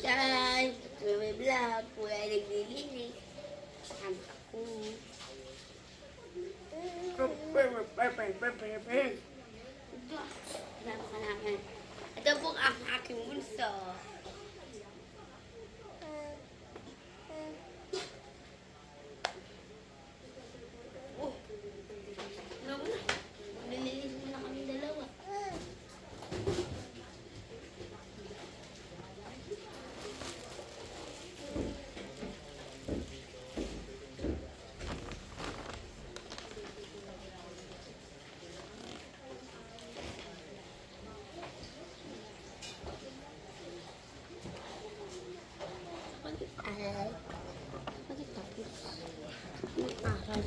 guys! Ito may vlog. Kuya ay naglilinis. Anak ako. Ito. Lama ka namin. Ito po ang aking bunso. Oh. Ano mo na? Naglilinis mo na kami dalawa. Aral. Pagkatapos ng aral.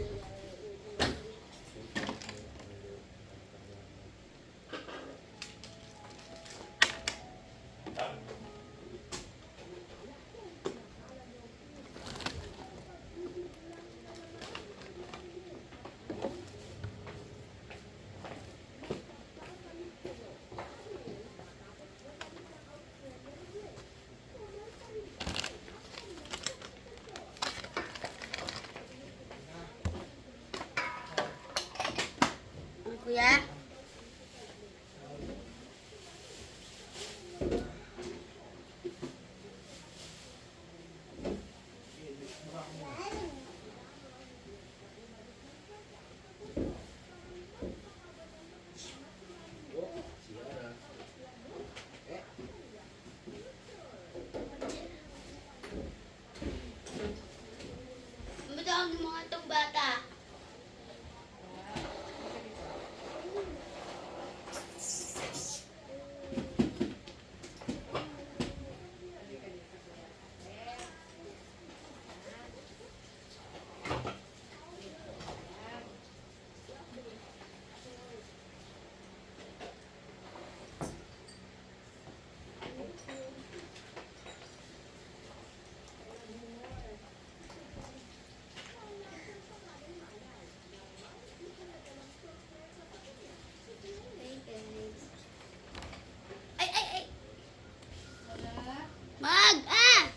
Kuya? Matawag ng mga itong bata. Mag! Ah!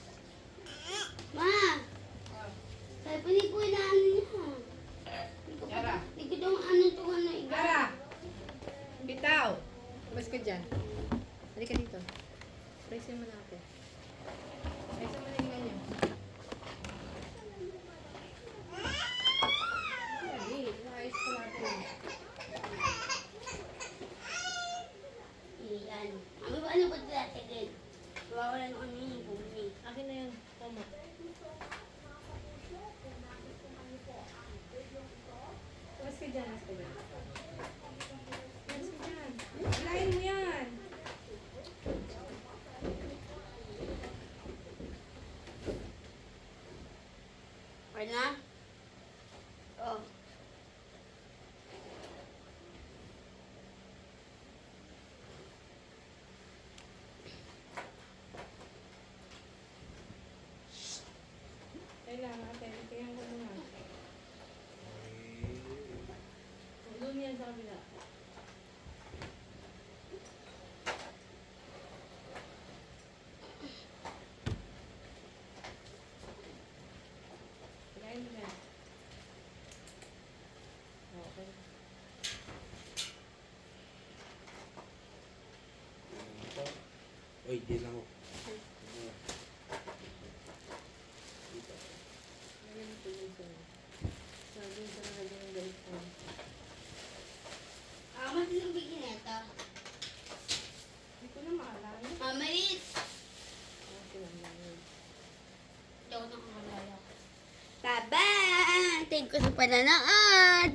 Ma! Sabi pa ni Kuya na ano niya. Yara. Hindi ko daw ano itong ano. Yara! Bitaw! Mas ka dyan. Halika dito. Pressure mo natin. Pressure mo na yung ganyan. Hindi, naayos ko natin. Iyan. Mami, paano ba ito natin? Wawala ng ano yung bumi. Akin na yun. Tama. Mas ka dyan, mas ka dyan. Mas ka dyan. Hilahin mo yan. Okay na? Oh. Kailangan natin. Tingnan ko muna. Doon yan sa kabila. Hilahin mo yan. Okay. Uy, di na ako. Ngayon ito yung sa'yo. Sabi sa nalagyan ng guys ko. Mas nang bigyan ito. Hindi ko na maalala. Marit! Okay lang yun. Ito ko nang kakalala. Bye-bye! Thank you sa pananood!